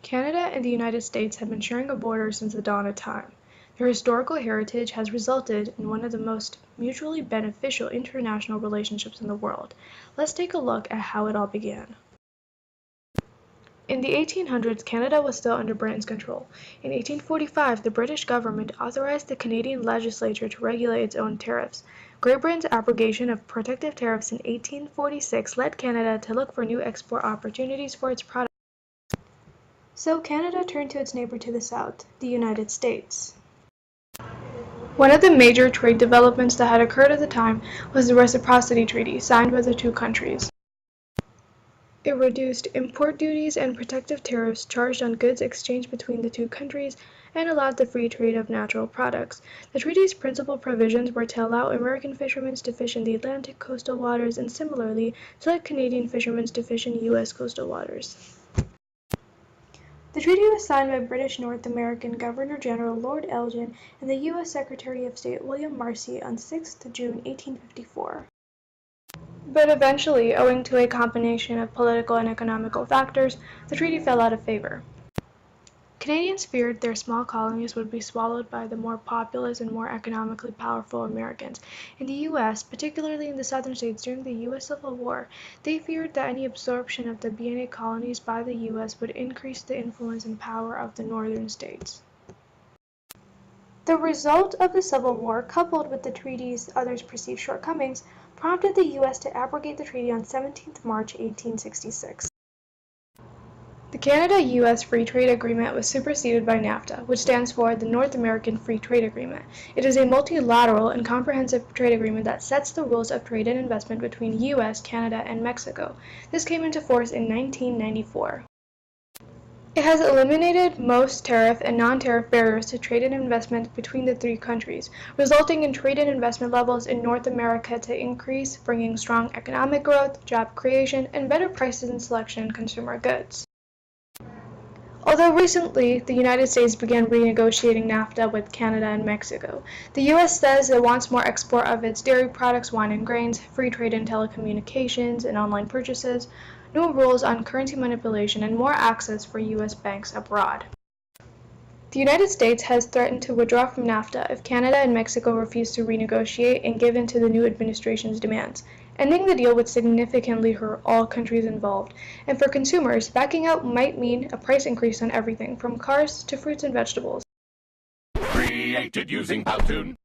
Canada and the United States have been sharing a border since the dawn of time. Their historical heritage has resulted in one of the most mutually beneficial international relationships in the world. Let's take a look at how it all began. In the 1800s, Canada was still under Britain's control. In 1845, the British government authorized the Canadian legislature to regulate its own tariffs. Great Britain's abrogation of protective tariffs in 1846 led Canada to look for new export opportunities for its products. So Canada turned to its neighbor to the south, the United States. One of the major trade developments that had occurred at the time was the Reciprocity Treaty, signed by the two countries. It reduced import duties and protective tariffs charged on goods exchanged between the two countries and allowed the free trade of natural products. The treaty's principal provisions were to allow American fishermen to fish in the Atlantic coastal waters and similarly to let Canadian fishermen to fish in U.S. coastal waters. The treaty was signed by British North American Governor-General Lord Elgin and the U.S. Secretary of State William Marcy on 6 June 1854. But eventually, owing to a combination of political and economical factors, the treaty fell out of favor. Canadians feared their small colonies would be swallowed by the more populous and more economically powerful Americans. In the U.S., particularly in the southern states during the U.S. Civil War, they feared that any absorption of the BNA colonies by the U.S. would increase the influence and power of the northern states. The result of the Civil War, coupled with the treaty's other perceived shortcomings, prompted the U.S. to abrogate the treaty on 17 March 1866. The Canada-U.S. Free Trade Agreement was superseded by NAFTA, which stands for the North American Free Trade Agreement. It is a multilateral and comprehensive trade agreement that sets the rules of trade and investment between U.S., Canada, and Mexico. This came into force in 1994. It has eliminated most tariff and non-tariff barriers to trade and investment between the three countries, resulting in trade and investment levels in North America to increase, bringing strong economic growth, job creation, and better prices and selection in consumer goods. Although recently the United States began renegotiating NAFTA with Canada and Mexico, the U.S. says it wants more export of its dairy products, wine and grains, free trade in telecommunications and online purchases, new rules on currency manipulation, and more access for U.S. banks abroad. The United States has threatened to withdraw from NAFTA if Canada and Mexico refuse to renegotiate and give in to the new administration's demands. Ending the deal would significantly hurt all countries involved, and for consumers, backing out might mean a price increase on everything from cars to fruits and vegetables. Created using Powtoon.